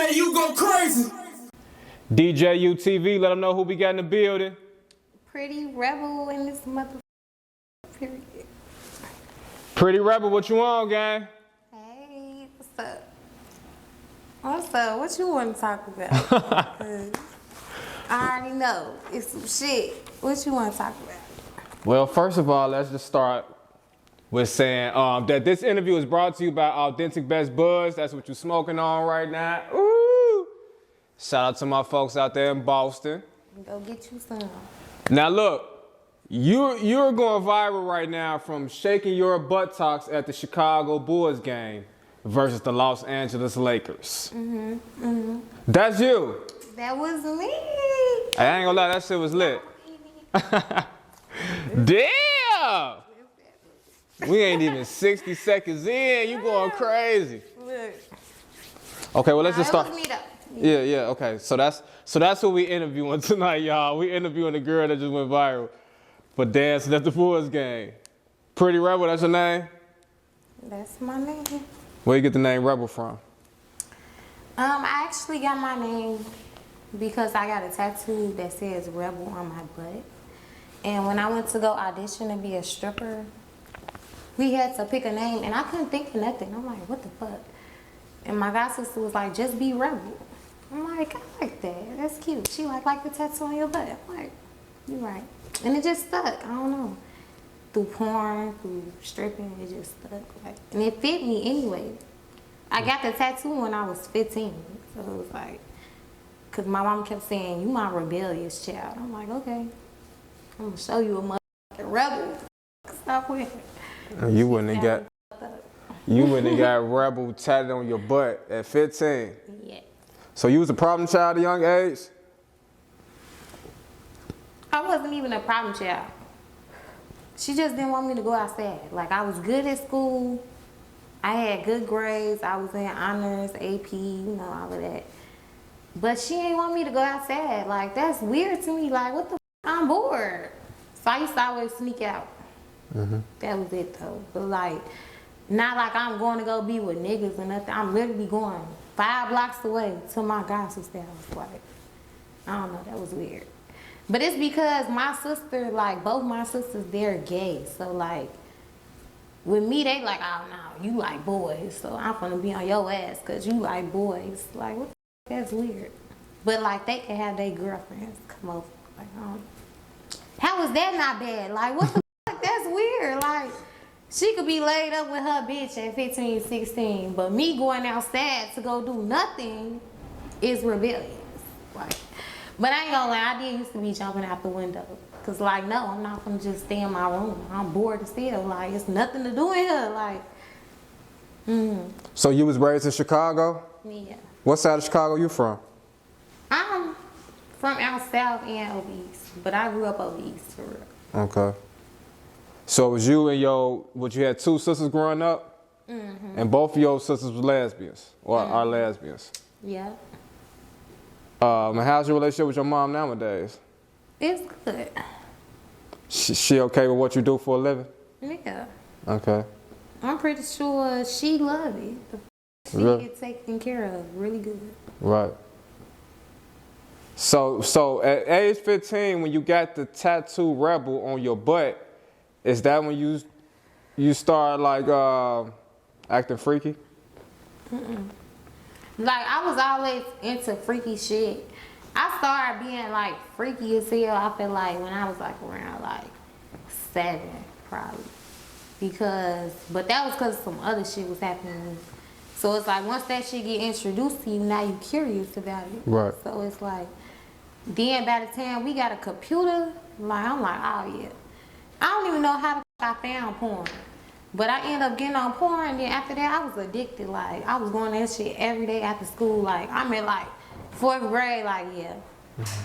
DJ, you go crazy. DJ UTV, let them know who we got in the building. Pretty Rebel in this mother. Period. Pretty Rebel, what you on, gang? Hey, what's up? What's up? What you want to talk about? 'Cause I already know it's some shit. What you want to talk about? Well, first of all, let's just start with saying that this interview is brought to you by Authentic Best Buzz. That's what you're smoking on right now. Ooh! Shout out to my folks out there in Boston. Go get you some. Now look, you're going viral right now from shaking your buttocks at the Chicago Bulls game versus the Los Angeles Lakers. That's you. That was me. I ain't gonna lie, that shit was lit. Damn! We ain't even 60 seconds in. You going crazy. Look. Okay, well let's just start. It was me though. Yeah, okay. So that's who we interviewing tonight, y'all. We interviewing the girl that just went viral for dancing at the Bulls game. Pretty Rebel, that's your name? That's my name. Where you get the name Rebel from? I actually got my name because I got a tattoo that says Rebel on my butt. And when I went to go audition to be a stripper, we had to pick a name and I couldn't think of nothing. I'm like, what the fuck? And my god sister was like, just be Rebel. I'm like, I like that. That's cute. She like the tattoo on your butt. I'm like, you right. And it just stuck. I don't know. Through porn, through stripping, it just stuck. Like, and it fit me anyway. I got the tattoo when I was 15. So it was like, because my mom kept saying, you my rebellious child. I'm like, okay. I'm going to show you a motherfucking rebel. Stop with it. You wouldn't have got Rebel tatted on your butt at 15. Yeah. So you was a problem child at a young age? I wasn't even a problem child. She just didn't want me to go outside. Like, I was good at school. I had good grades. I was in honors, AP, you know, all of that. But she ain't want me to go outside. Like, that's weird to me. Like, what the f***? I'm bored. So I used to always sneak out. That was it, though. But, like, not like I'm going to go be with niggas or nothing. I'm literally going 5 blocks away to my god sister's house. Like, I don't know. That was weird. But it's because my sister, like, both my sisters, they're gay. So, like, with me, they like, oh, no, you like boys. So I'm gonna be on your ass because you like boys. Like, what the f***? That's weird. But, like, they can have their girlfriends come over. Like, I don't know. How is that not bad? Like, what the f***? That's weird. Like, she could be laid up with her bitch at 15, 16. But me going outside to go do nothing is rebellious. Like, but I ain't gonna lie, I did used to be jumping out the window. Cause like, no, I'm not gonna just stay in my room. I'm bored as hell. Like, it's nothing to do in here. Like, So you was raised in Chicago? yeah. What side of Chicago you from? I'm from out south and over east, but I grew up over east for real. Okay. So it was you and you had 2 sisters growing up? And both of your sisters were lesbians, or are lesbians? Yeah. And how's your relationship with your mom nowadays? It's good. She okay with what you do for a living? Yeah. Okay. I'm pretty sure she love it. She Really? get taken care of really good. Right. So at age 15, when you got the tattoo Rebel on your butt, is that when you start like acting freaky? Like, I was always into freaky shit. I started being like freaky as hell, I feel like, when I was like around like 7 probably. But that was because some other shit was happening to me. So it's like, once that shit get introduced to you, now you curious about it. Right. So it's like, then by the time we got a computer, like, I'm like, oh yeah. I don't even know how the f I found porn. But I ended up getting on porn, and then after that, I was addicted. Like, I was going to that shit every day after school. Like, I'm in like 4th grade, like, yeah.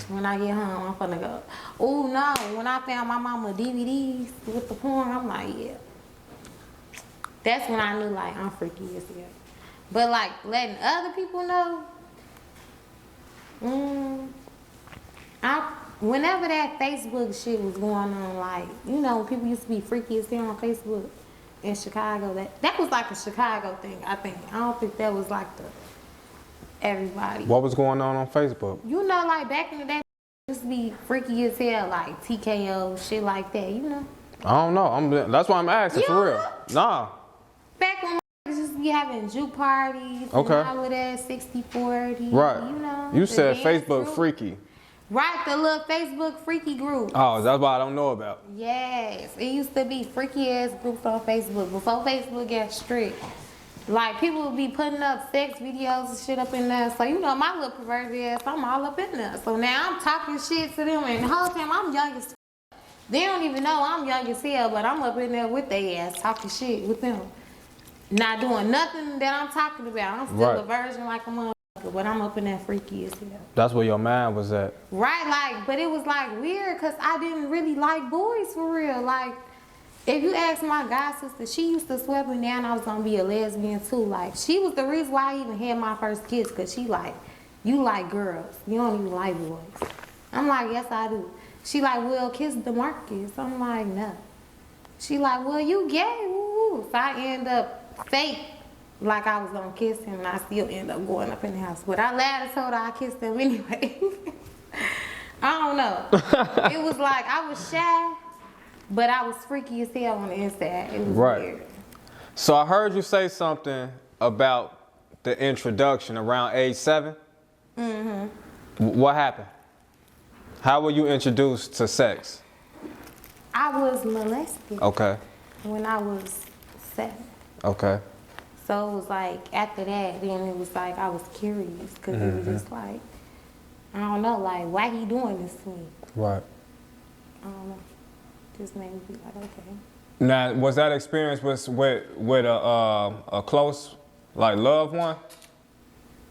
When I get home, I'm finna go. Oh no, when I found my mama DVDs with the porn, I'm like, yeah. That's when I knew, like, I'm freaky as hell. But like, letting other people know, whenever that Facebook shit was going on, like, you know, people used to be freaky as hell on Facebook in Chicago. That was like a Chicago thing, I think. I don't think that was like everybody. What was going on Facebook? You know, like back in the day, used to be freaky as hell, like TKO, shit like that, you know? I don't know. That's why I'm asking, You for don't real. know? Nah. Back when used to be having juke parties, Okay. and all of that, 60-40, Right. you know? You the said dance Facebook group. freaky. Right, the little Facebook freaky group. Oh, that's why I don't know about. Yes, it used to be freaky ass groups on Facebook before Facebook got strict. Like people would be putting up sex videos and shit up in there. So you know my little perverted ass, I'm all up in there. So now I'm talking shit to them, and the whole time I'm young as. They don't even know I'm young as hell, but I'm up in there with their ass talking shit with them. Not doing nothing that I'm talking about. I'm still Right. a virgin like a motherfucker, but I'm up in there freaky as hell. That's where your mind was at. Right, like, but it was like weird because I didn't really like boys for real. Like, if you ask my god sister, she used to swear me down I was gonna be a lesbian too. Like, she was the reason why I even had my first kiss because she like, you like girls, you don't even like boys. I'm like, yes I do. She like, well, kiss DeMarcus. I'm like, no. She like, well, you gay, woo. So I end up fake like I was gonna kiss him, and I still end up going up in the house. But I lied and told her I kissed him anyway. I don't know. It was like I was shy, but I was freaky as hell on the inside. It was Right. weird. So I heard you say something about the introduction around age 7. Mm-hmm. What happened? How were you introduced to sex? I was molested Okay. when I was 7. Okay. So it was like after that, then it was like I was curious because it was just like, I don't know, like why he doing this to me? Right. I don't know. Just made me be like, okay. Now, was that experience with a close, like, loved one?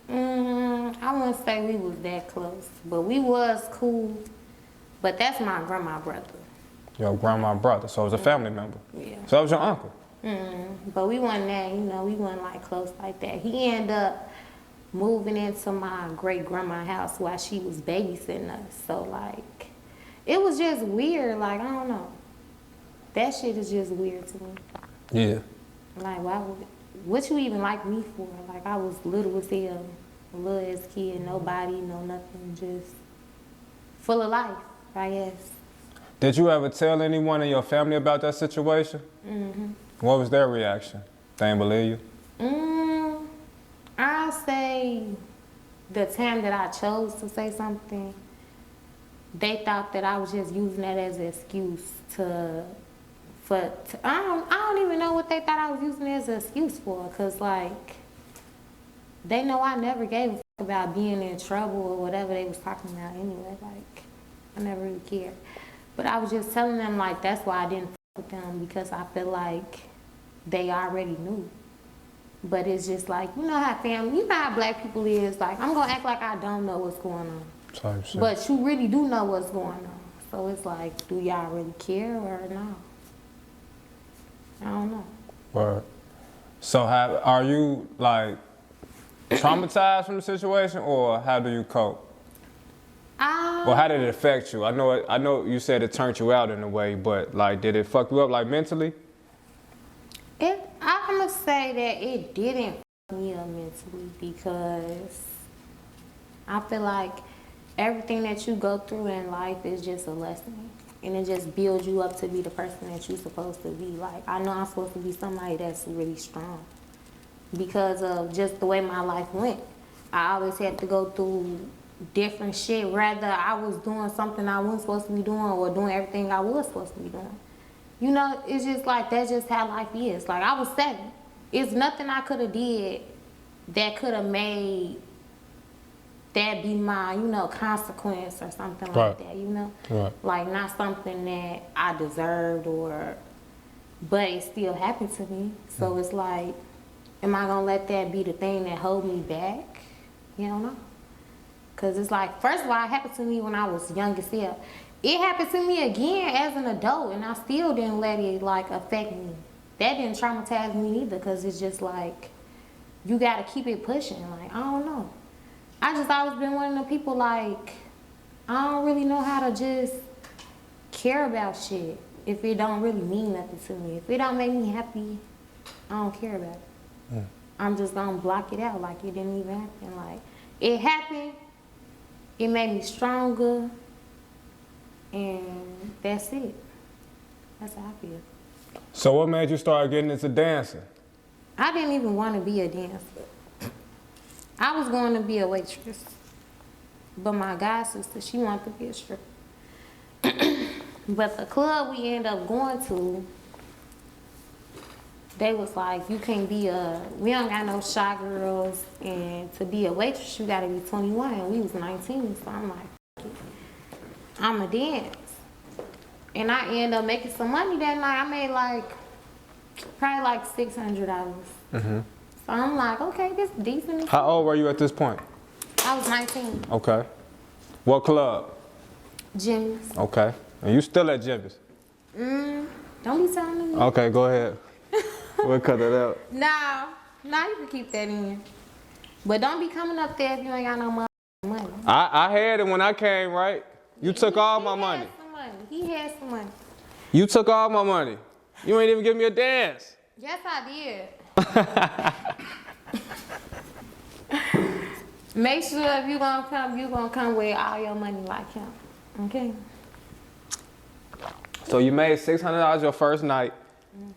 I wouldn't say we was that close, but we was cool. But that's my grandma brother. Your grandma brother, so it was a family member. Yeah. So that was your uncle. But we wasn't that, you know, we wasn't like close like that. He ended up moving into my great grandma's house while she was babysitting us. So like, it was just weird. Like, I don't know. That shit is just weird to me. Yeah. Like, why would, what you even like me for? Like, I was little as hell, a little as kid, nobody, no nothing, just full of life, I guess. Did you ever tell anyone in your family about that situation? Mm-hmm. What was their reaction? They didn't believe you? I'll say the time that I chose to say something, they thought that I was just using that as an excuse I don't even know what they thought I was using it as an excuse for, cause like, they know I never gave a fuck about being in trouble or whatever they was talking about anyway, like, I never really cared. But I was just telling them like, that's why I didn't fuck with them, because I feel like they already knew. But it's just like, you know how family, you know how black people is, like, I'm gonna act like I don't know what's going on. Type shit. But you really do know what's going on. So it's like, do y'all really care or no? I don't know. Word. So are you like traumatized from the situation, or how do you cope? Well, how did it affect you? I know you said it turned you out in a way, but like, did it fuck you up like mentally? I'm gonna say that it didn't fuck me up mentally, because I feel like everything that you go through in life is just a lesson. And it just builds you up to be the person that you're supposed to be. Like, I know I'm supposed to be somebody that's really strong because of just the way my life went. I always had to go through different shit. Rather, I was doing something I wasn't supposed to be doing or doing everything I was supposed to be doing. You know, it's just like, that's just how life is. Like, I was 7. It's nothing I could have did that could have made that be my, you know, consequence or something like that, you know? Right. Like, not something that I deserved but it still happened to me. So it's like, am I gonna let that be the thing that hold me back? You don't know. Cause it's like, first of all, it happened to me when I was young as hell. It happened to me again as an adult, and I still didn't let it like affect me. That didn't traumatize me either, cause it's just like, you gotta keep it pushing. Like, I don't know. I just always been one of the people like, I don't really know how to just care about shit if it don't really mean nothing to me. If it don't make me happy, I don't care about it. I'm just gonna block it out like it didn't even happen. Like, it happened. It made me stronger. And that's it. That's how I feel. So what made you start getting into dancing? I didn't even want to be a dancer. I was going to be a waitress. But my god sister, she wanted to be a stripper. But the club we ended up going to, they was like, you can't be we don't got no shy girls, and to be a waitress, you gotta be 21, and we was 19, so I'm like, I'ma dance. And I ended up making some money that night. I made probably like $600. Mm-hmm. So I'm like, okay, this is decent. How old were you at this point? I was 19. Okay. What club? Jimmy's. Okay. And you still at Jimmy's? Don't be telling me. Okay, go ahead. We'll cut that out. Nah, you can keep that in. But don't be coming up there if you ain't got no money. I had it when I came, right? You took all my money. He had some money. You took all my money. You ain't even give me a dance. Yes, I did. Make sure if you gonna come with all your money like him. Okay? So you made $600 your first night,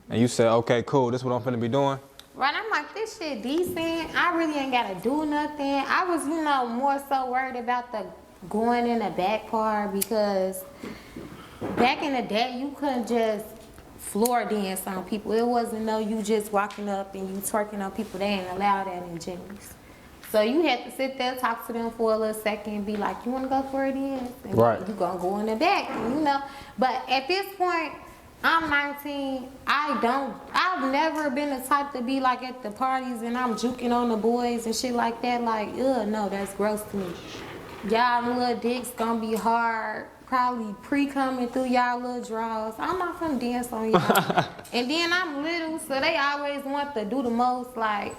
and you said, okay, cool, this is what I'm finna be doing. Right, I'm like, this shit decent. I really ain't gotta do nothing. I was, more so worried about the going in the back part, because back in the day, you couldn't just floor dance on people. It wasn't you just walking up and you twerking on people. They ain't allowed that in Jimmy's. So you had to sit there, talk to them for a little second, and be like, you want to go for a dance? And right. You gonna go in the back, and, But at this point, I'm 19. I've never been the type to be like at the parties and I'm juking on the boys and shit like that. Like, no, that's gross to me. Y'all little dicks gonna be hard. Probably pre-coming through y'all little draws. I'm not gonna dance on y'all. And then I'm little, so they always want to do the most. Like,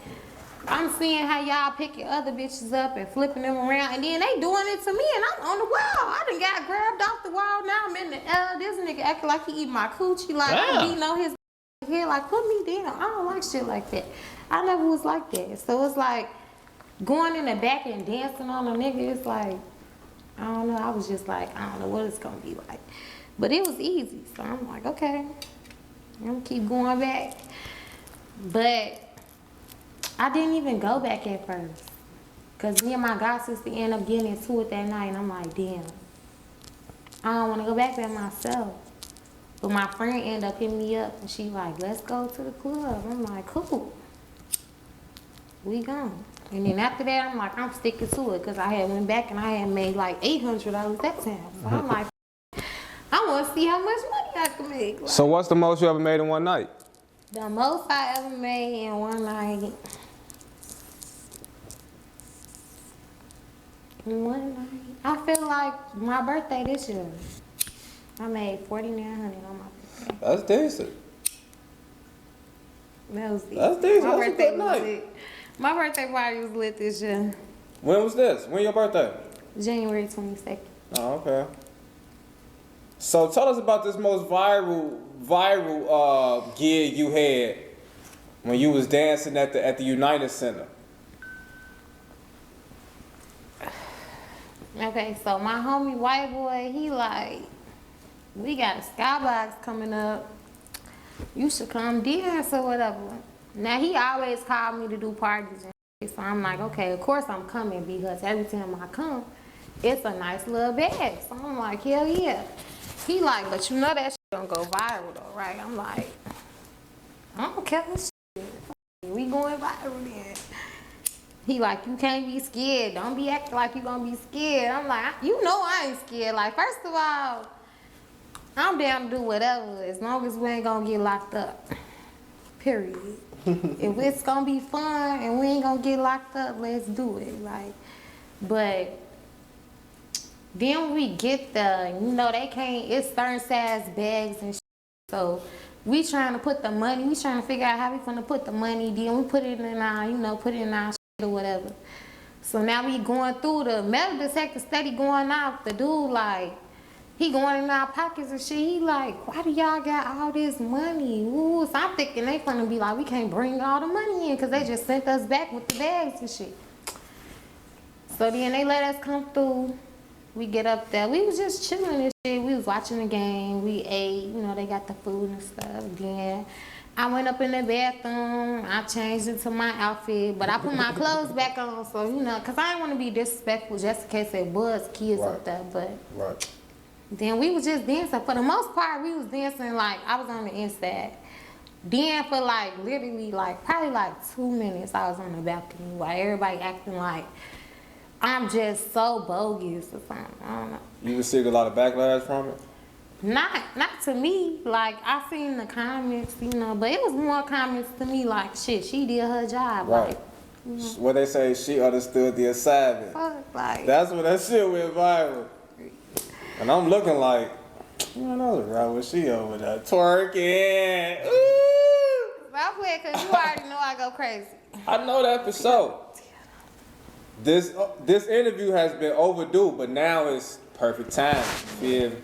I'm seeing how y'all picking other bitches up and flipping them around, and then they doing it to me, and I'm on the wall. I done got grabbed off the wall. Now I'm in the air. This nigga acting like he eat my coochie. Like, I'm beating on his head. Like, put me down. I don't like shit like that. I never was like that. So it's like going in the back and dancing on a nigga. It's like, I don't know. I was just like, I don't know what it's gonna be like. But it was easy. So I'm like, okay, I'm gonna keep going back. But I didn't even go back at first. Cause me and my god sister ended up getting into it that night, and I'm like, damn, I don't wanna go back there myself. But my friend ended up hitting me up, and she like, let's go to the club. I'm like, cool, we gone. And then after that, I'm like, I'm sticking to it, cause I had went back and I had made like $800 that time. So I'm like, I wanna see how much money I can make. Like, so what's the most you ever made in one night? The most I ever made in one night. I feel like my birthday this year, I made $4,900 on my birthday. That's decent. That's decent. My That's a birthday good was night. lit. My birthday party was lit this year. When was this? When your birthday? January 22nd. Oh, okay. So tell us about this most viral gig you had when you was dancing at the United Center. Okay, so my homie white boy, he like, we got a skybox coming up. You should come dance or whatever. Now he always called me to do parties and shit, so I'm like, okay, of course I'm coming, because every time I come, it's a nice little bag. So I'm like, hell yeah. He like, but you know that shit gonna go viral though, right? I'm like, I don't care this shit. We going viral then. He like, you can't be scared. Don't be acting like you gonna be scared. I'm like, I ain't scared. Like, first of all, I'm down to do whatever as long as we ain't gonna get locked up. Period. If it's gonna be fun and we ain't gonna get locked up, let's do it. Like, but then when we get there, they can't, it's certain size bags and shit. So we trying to put the money, we trying to figure out how we gonna put the money, then we put it in our, put it in our shit or whatever. So now we going through, the metal detector steady going off. The dude like, he going in our pockets and shit. He like, why do y'all got all this money? Ooh, so I'm thinking they gonna be like, we can't bring all the money in because they just sent us back with the bags and shit. So then they let us come through. We get up there. We was just chilling and shit. We was watching the game. We ate. You know, they got the food and stuff. Then I went up in the bathroom. I changed into my outfit, but I put my clothes back on. So, you know, because I didn't want to be disrespectful just in case there was kids up there. But then we was just dancing. For the most part, we was dancing like I was on the inside. Then for like literally like probably like 2 minutes, I was on the balcony while everybody acting like I'm just so bogus or something. I don't know. You received a lot of backlash from it? Not to me. Like I seen the comments, you know, but it was more comments to me like shit. She did her job. Right. Like, you know, What they say, she understood the assignment. fuck, like That's when that shit went viral. And I'm looking like, you know, what's wrong with she over there twerking? Ooh. I play because you already know I go crazy. I know that for sure. This interview has been overdue, but now it's perfect time. You feel me?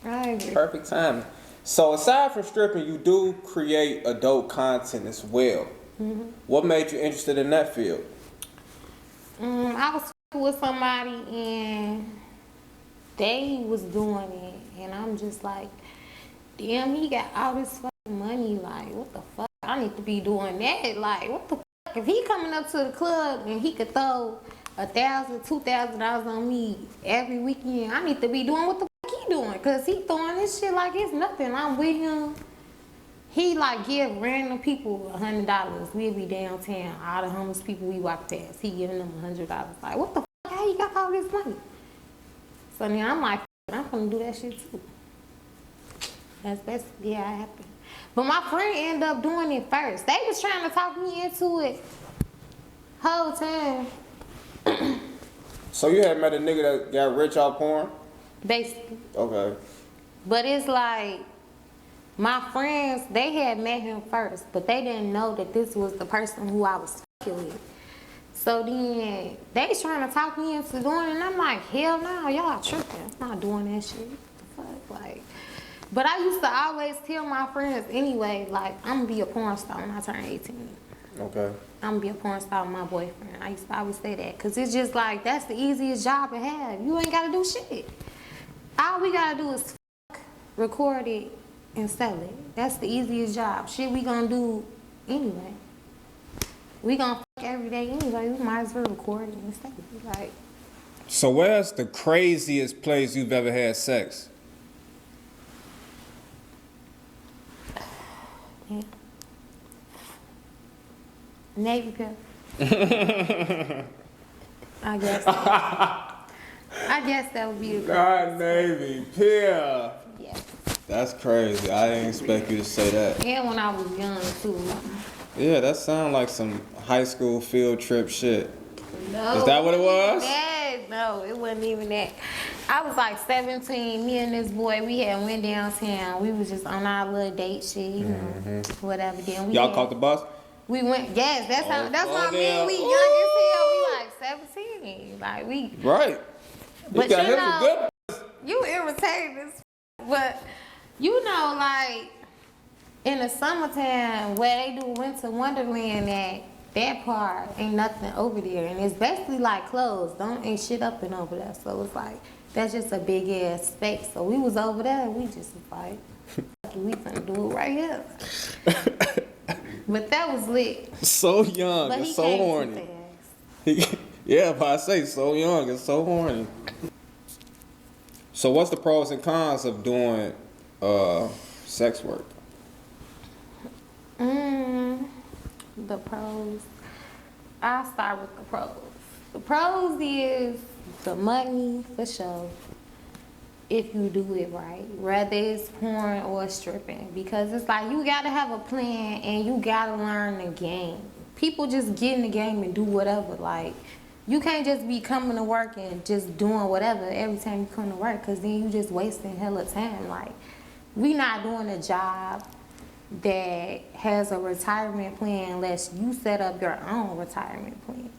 I agree. Perfect time. So aside from stripping, you do create adult content as well. Mm-hmm. What made you interested in that field? I was with somebody and they was doing it, and I'm just like, damn, he got all this fucking money. Like, what the fuck? I need to be doing that. Like, what the fuck? If he coming up to the club and he could throw $1,000, $2,000 on me every weekend, I need to be doing what the fuck he doing, cause he throwing this shit like it's nothing. I'm with him. He like give random people $100. We'll be downtown. All the homeless people we walk past, he giving them $100. Like, what the fuck? How you got all this money? So then I'm like, I'm gonna do that shit too. That's basically how it happened. But my friend ended up doing it first. They was trying to talk me into it whole time. So you had met a nigga that got rich off porn? Basically. Okay. But it's like, my friends, they had met him first, but they didn't know that this was the person who I was fucking with. So then, they was trying to talk me into doing it, and I'm like, hell no, y'all tripping. I'm not doing that shit. What the fuck? Like, but I used to always tell my friends anyway, like, I'm gonna be a porn star when I turn 18. Okay. I'm gonna be a porn star with my boyfriend. I used to always say that, cause it's just like, that's the easiest job to have. You ain't gotta do shit. All we gotta do is record it and sell it. That's the easiest job. Shit we gonna do anyway. We gonna fuck every day anyway. We might as well record it and sell it. Like, So where's the craziest place you've ever had sex? yeah. Navy Pier. I guess. I guess that would be the God, Navy Pier. yeah. That's crazy. I didn't expect you to say that. And when I was young too. Yeah, that sounds like some high school field trip shit. No. Is that what it was? No, it wasn't even that. I was like 17. Me and this boy, we had went downtown. We was just on our little date shit, you know, whatever. Then we Y'all had- caught the bus? We went. Yes, that's how. That's oh, what I mean. damn. We young as hell. We like 17. Like we. Right. But got you him some know, good. you irritating as f- but you know, like in the summertime where they do Winter Wonderland, that part ain't nothing over there, and it's basically like closed. Ain't shit up and over there, so it's like that's just a big ass space. So we was over there, and we just was like, we finna do it right here. But that was lit. So young But and he so came horny. too fast. Yeah, but I say so young and so horny. So what's the pros and cons of doing sex work? The pros. I'll start with the pros. The pros is the money for sure. If you do it right, whether it's porn or stripping, because it's like you gotta have a plan and you gotta learn the game. People just get in the game and do whatever. Like, you can't just be coming to work and just doing whatever every time you come to work, because then you just wasting hella time. Like, we not doing a job that has a retirement plan unless you set up your own retirement plan.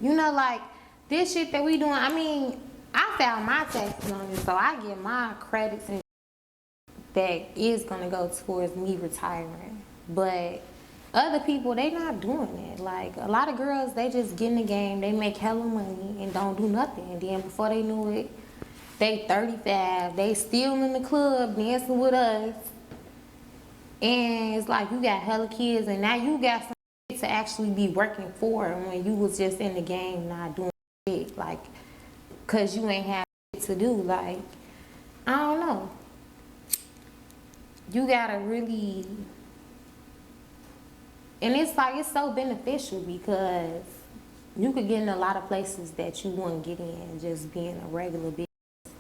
You know, like, this shit that we doing, I mean, I filed my taxes on it, so I get my credits and that is gonna go towards me retiring. But other people, they not doing that. Like, a lot of girls, they just get in the game, they make hella money and don't do nothing. And then before they knew it, they 35, they still in the club dancing with us. And it's like, you got hella kids, and now you got some shit to actually be working for when you was just in the game not doing shit. Like, cause you ain't have shit to do. Like, I don't know. You gotta really, and it's like, it's so beneficial because you could get in a lot of places that you wouldn't get in just being a regular bitch.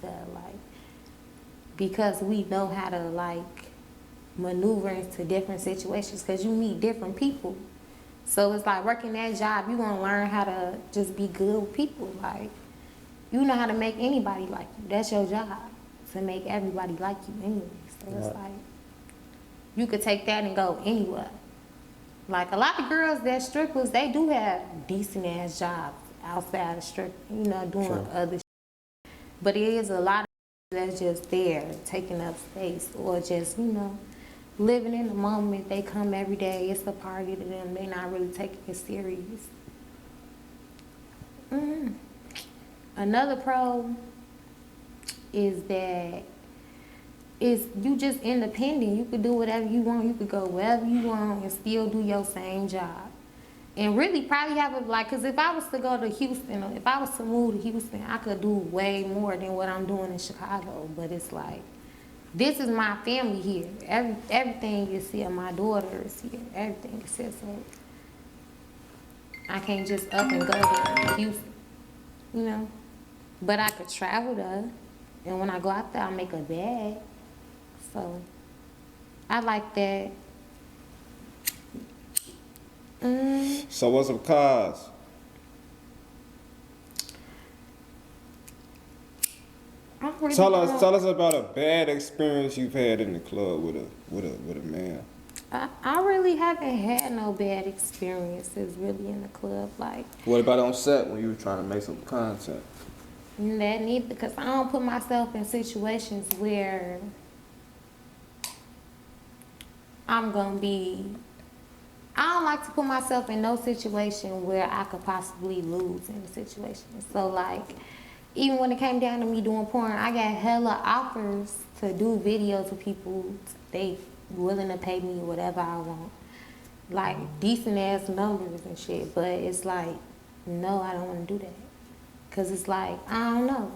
Like, because we know how to like maneuver into different situations because you meet different people. So it's like working that job, you gonna learn how to just be good with people. Like, you know how to make anybody like you. That's your job, to make everybody like you anyway. So it's like, you could take that and go anywhere. Like, a lot of girls that strippers, they do have decent ass jobs outside of strip, you know, doing other shit. But it is a lot of that's just there, taking up space, or just, you know, living in the moment. They come every day, it's a party to them, they not really taking it serious. Another pro is that is you just independent. You could do whatever you want. You could go wherever you want and still do your same job. And really probably have a, like, because if I was to go to Houston, or if I was to move to Houston, I could do way more than what I'm doing in Chicago. But it's like, this is my family here. Everything is here. My daughter is here. Everything is here. So I can't just up and go to Houston, you know. But I could travel there. And when I go out there, I make a bag. So I like that. So what's some cars? Really Tell us about a bad experience you've had in the club with a man. I really haven't had no bad experiences really in the club. Like, What about on set when you were trying to make some content? that neither, because I don't put myself in situations where I'm gonna be. I don't like to put myself in no situation where I could possibly lose in the situation. So like, even when it came down to me doing porn, I got hella offers to do videos with people. They willing to pay me whatever I want, like decent ass numbers and shit. But it's like, no, I don't want to do that, cause it's like, I don't know.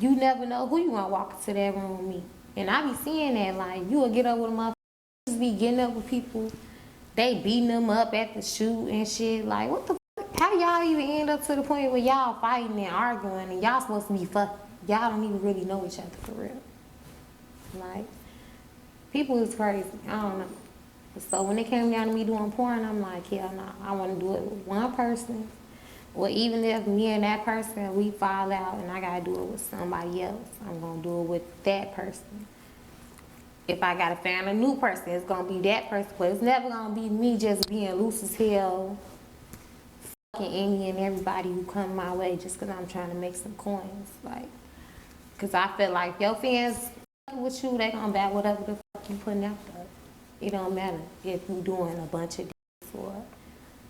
You never know who you gonna walk into that room with me, and I be seeing that, like, you will get up with a motherfucker, just be getting up with people. They beating them up at the shoot and shit. Like, what the fuck? How y'all even end up to the point where y'all fighting and arguing and y'all supposed to be fucking? Y'all don't even really know each other for real. Like, people is crazy. I don't know. So when it came down to me doing porn, I'm like, hell no. I want to do it with one person. Or even if me and that person, we fall out and I got to do it with somebody else, I'm going to do it with that person. If I gotta find a new person, it's gonna be that person. But it's never gonna be me just being loose as hell, fucking any and everybody who come my way just cause I'm trying to make some coins. Like, cause I feel like your fans fucking with you, they gonna buy whatever the fuck you putting out there. It don't matter if you doing a bunch of dicks or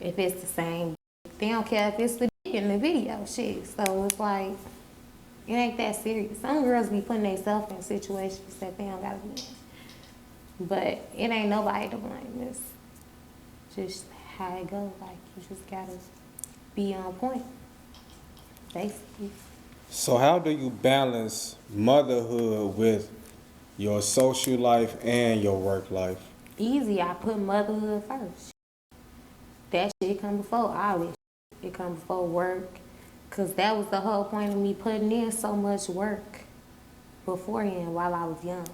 if it's the same. They don't care if it's the dick in the video, shit. So it's like, it ain't that serious. Some girls be putting themselves in situations that they don't gotta be in. But it ain't nobody to blame. It's just how it goes. Like, you just gotta be on point, basically. So how do you balance motherhood with your social life and your work life? Easy. I put motherhood first. That shit come before all this. It come before work. Cause that was the whole point of me putting in so much work beforehand while I was young.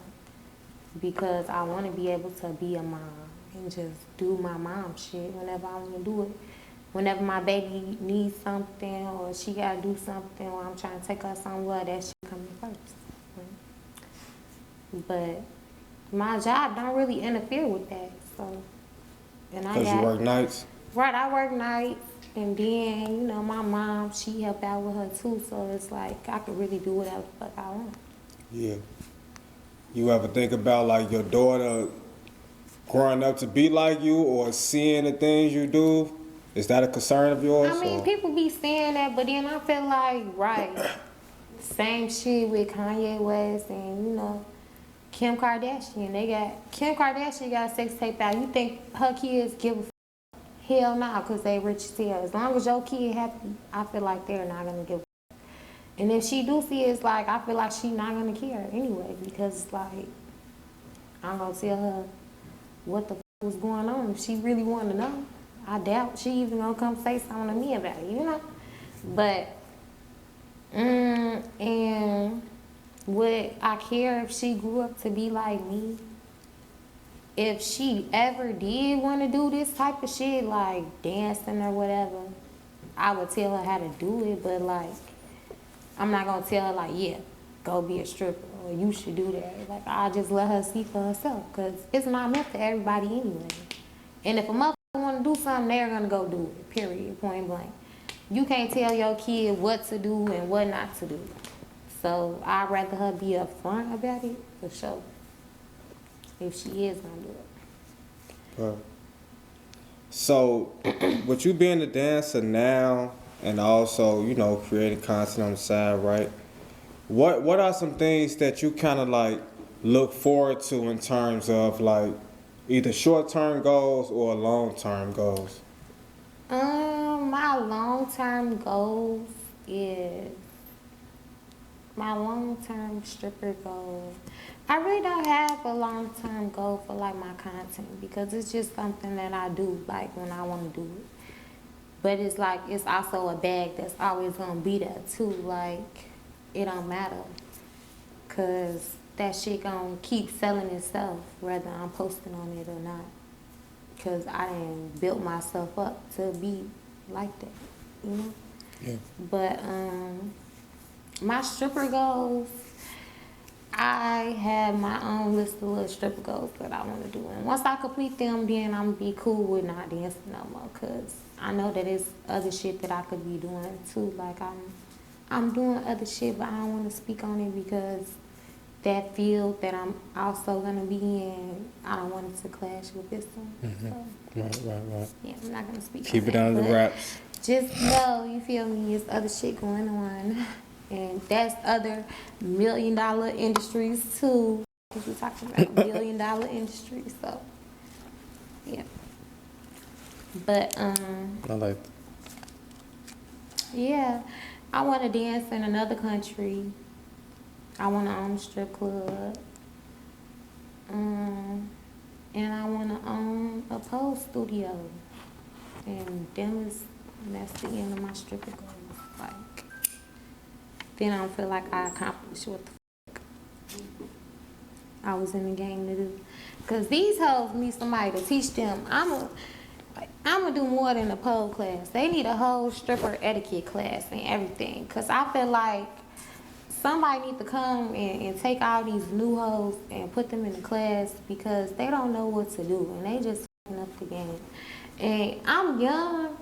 Because I want to be able to be a mom and just do my mom shit whenever I want to do it. Whenever my baby needs something or she got to do something or I'm trying to take her somewhere, that shit coming first. But my job don't really interfere with that. So, and Because you work nights? Right, I work nights. And then, you know, my mom, she helped out with her too. So it's like I could really do whatever the fuck I want. Yeah. You ever think about like your daughter growing up to be like you or seeing the things you do? Is that a concern of yours? I mean, or? people be saying that, but then I feel like, right, same shit with Kanye West and, you know, Kim Kardashian. Kim Kardashian got a sex tape out. You think her kids give a hell nah, because they rich as hell. As long as your kid happy, I feel like they're not going to give a. And if she do see it, it's like, I feel like she not going to care anyway, because it's like, I'm going to tell her what the was going on if she really want to know. I doubt she even going to come say something to me about it, you know? But, and would I care if she grew up to be like me? If she ever did want to do this type of shit, like dancing or whatever, I would tell her how to do it, but like, I'm not going to tell her like, yeah, go be a stripper or you should do that. Like, I just let her see for herself, because it's not meant for everybody anyway. And if a motherfucker want to do something, they're going to go do it, period, point blank. You can't tell your kid what to do and what not to do. So I'd rather her be upfront about it, for sure, if she is going to do it. Right. So, with you being a dancer now and also, you know, creating content on the side, right? What are some things that you kind of like look forward to in terms of like either short-term goals or long-term goals? My long-term goals is my long-term stripper goal. I really don't have a long-term goal for like my content, because it's just something that I do like when I want to do it. But it's like, it's also a bag that's always gonna be there too. Like, it don't matter, cause that shit gonna keep selling itself whether I'm posting on it or not. Cause I done built myself up to be like that, you know? Yeah. But my stripper goals, I have my own list of little stripper goals that I want to do. And once I complete them, then I'm gonna be cool with not dancing no more. Cause I know that there's other shit that I could be doing too. Like I'm doing other shit, but I don't want to speak on it because that field that I'm also gonna be in, I don't want it to clash with this one. Mm-hmm. So, Right. yeah, I'm not gonna speak. Keep on it under the but wraps. Just know, you feel me, there's other shit going on. And that's other $1 million industries too. Because we're talking about $1 million industries, so yeah. But I like. yeah, I want to dance in another country. I want to own a strip club. And I want to own a pole studio. And that's the end of my stripper goals. Like, then I don't feel like I accomplished what the fuck I was in the game to do. Because these hoes need somebody to teach them. I'm gonna do more than a pole class. They need a whole stripper etiquette class and everything. Because I feel like somebody need to come and take all these new hoes and put them in the class, because they don't know what to do and they just fucking up the game. And I'm young,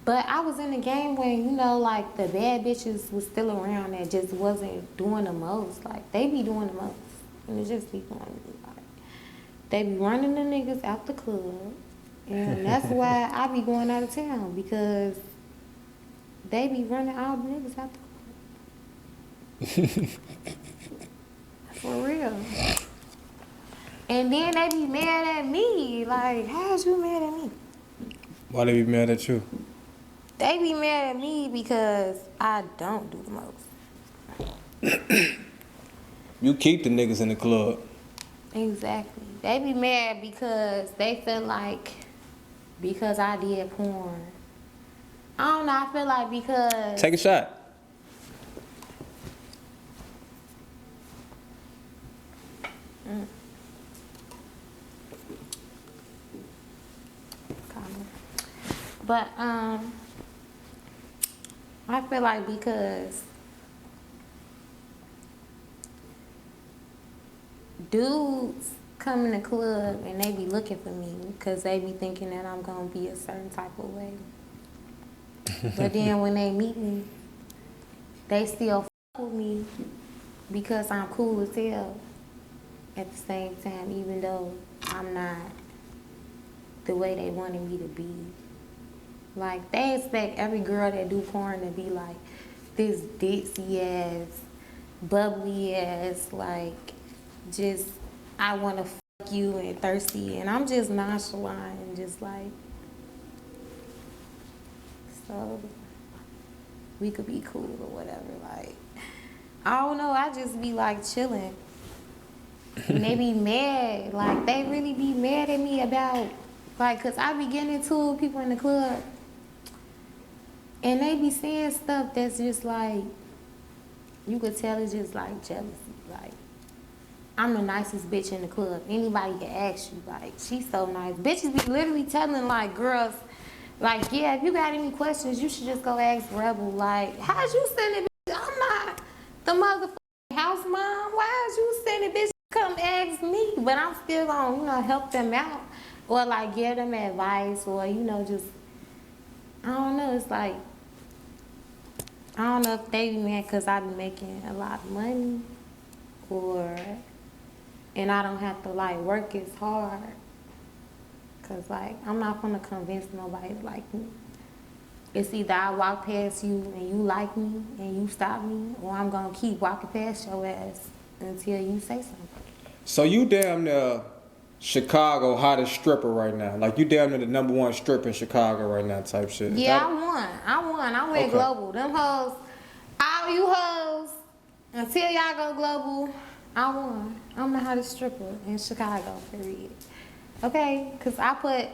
but I was in the game when, you know, like, the bad bitches was still around that just wasn't doing the most. Like, they be doing the most. And it just be going, like, they be running the niggas out the club. And that's why I be going out of town, because they be running all the niggas out the club. For real. And then they be mad at me. Like, how's you mad at me? Why they be mad at you? They be mad at me because I don't do the most. You keep the niggas in the club. Exactly. They be mad because they feel like because I did porn. I don't know, I feel like because Take a shot. But I feel like because dudes come in the club and they be looking for me because they be thinking that I'm gonna be a certain type of way. But then when they meet me, they still fuck with me because I'm cool as hell at the same time, even though I'm not the way they wanted me to be. Like, they expect every girl that do porn to be like this ditzy ass, bubbly ass, like, just, I want to fuck you and thirsty. And I'm just nonchalant and just like, so we could be cool or whatever. Like, I don't know, I just be like chilling. And they be mad, like they really be mad at me about, like, cause I be getting into it with people in the club. And they be saying stuff that's just like, you could tell it's just like jealousy. Like, I'm the nicest bitch in the club. Anybody can ask you, like, she's so nice. Bitches be literally telling like girls, like, yeah, if you got any questions, you should just go ask Rebel. Like, how'd you send it? I'm not the motherfucking house mom. Why'd you send it, bitch? Come ask me. But I'm still gonna, you know, help them out. Or like give them advice, or, you know, just, I don't know, it's like, I don't know if they be mad because I be making a lot of money, or, and I don't have to like work as hard. Cause like, I'm not gonna convince nobody to like me. It's either I walk past you and you like me and you stop me, or I'm gonna keep walking past your ass until you say something. So you damn near Chicago hottest stripper right now. Like, you damn near the #1 stripper in Chicago right now type shit. Yeah, I won. I went Okay. global. Them hoes, all you hoes, until y'all go global, I won. I'm the hottest stripper in Chicago, period. Okay? Because I put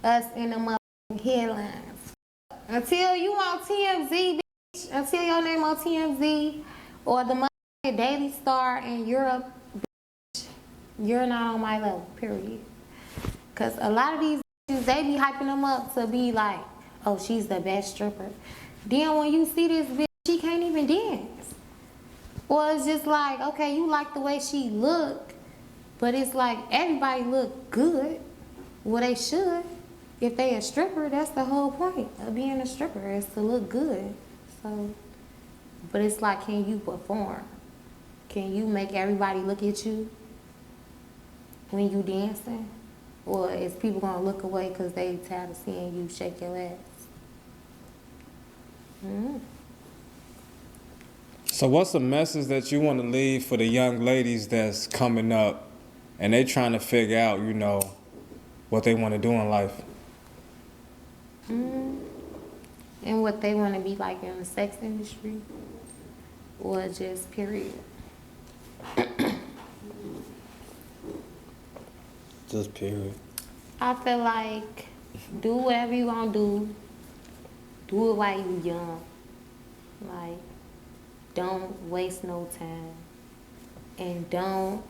us in the motherfucking headlines. Until you on TMZ, bitch, until your name on TMZ, or the motherfucking Daily Star in Europe, bitch, you're not on my level, period. Because a lot of these bitches, they be hyping them up to be like, oh, she's the best stripper. Then when you see this bitch, she can't even dance. Or it's just like, okay, you like the way she look, but it's like everybody look good. Well, they should. If they a stripper, that's the whole point of being a stripper, is to look good. So, but it's like, can you perform? Can you make everybody look at you when you dancing? Or is people gonna look away because they tired of seeing you shake your ass? Mm. So what's the message that you want to leave for the young ladies that's coming up and they trying to figure out, you know, what they want to do in life? And what they want to be like in the sex industry, or just period? Just period. I feel like do whatever you gonna do. Do it while you young. Like, don't waste no time. And don't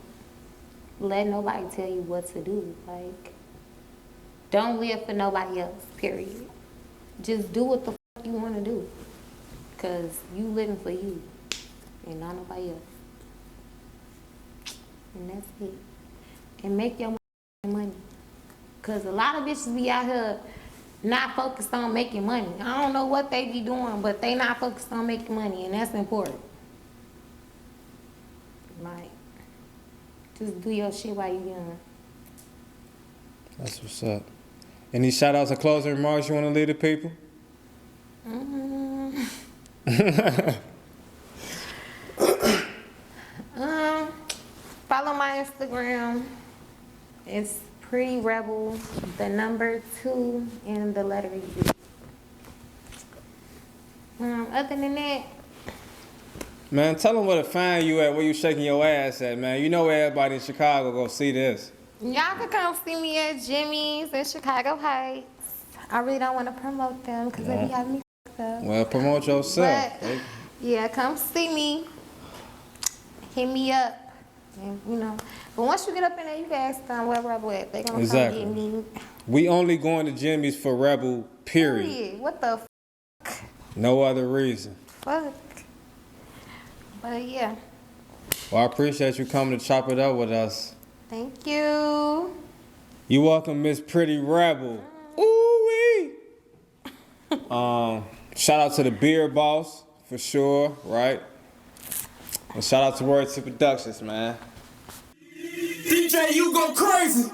let nobody tell you what to do. Like, don't live for nobody else, period. Just do what the fuck you want to do. Because you living for you and not nobody else. And that's it. And make your money. Because a lot of bitches be out here not focused on making money. I don't know what they be doing, but they not focused on making money, and that's important. Like, just do your shit while you young. That's what's up. Any shout outs or closing remarks you want to leave the people? Follow my Instagram. It's Pretty Rebel, the number 2 and the letter U. Other than that, Man, tell them where to find you at, where you shaking your ass at, man. You know where everybody in Chicago go see this. y'all can come see me at Jimmy's in Chicago Heights. I really don't want to promote them because they be having me fucked up. Well, promote yourself. But, yeah, come see me. Hit me up. And, you know, but once you get up in there, you can ask them where Rebel at. They gonna Exactly. come get me. We only going to Jimmy's for Rebel, period. What the No other reason. fuck? But yeah, Well, I appreciate you coming to chop it up with us. thank you. You welcome, Miss Pretty Rebel. Ooh-wee. Shout out to the Beer Boss, for sure, right? And shout out to Word to Productions, man. DJ, you go crazy.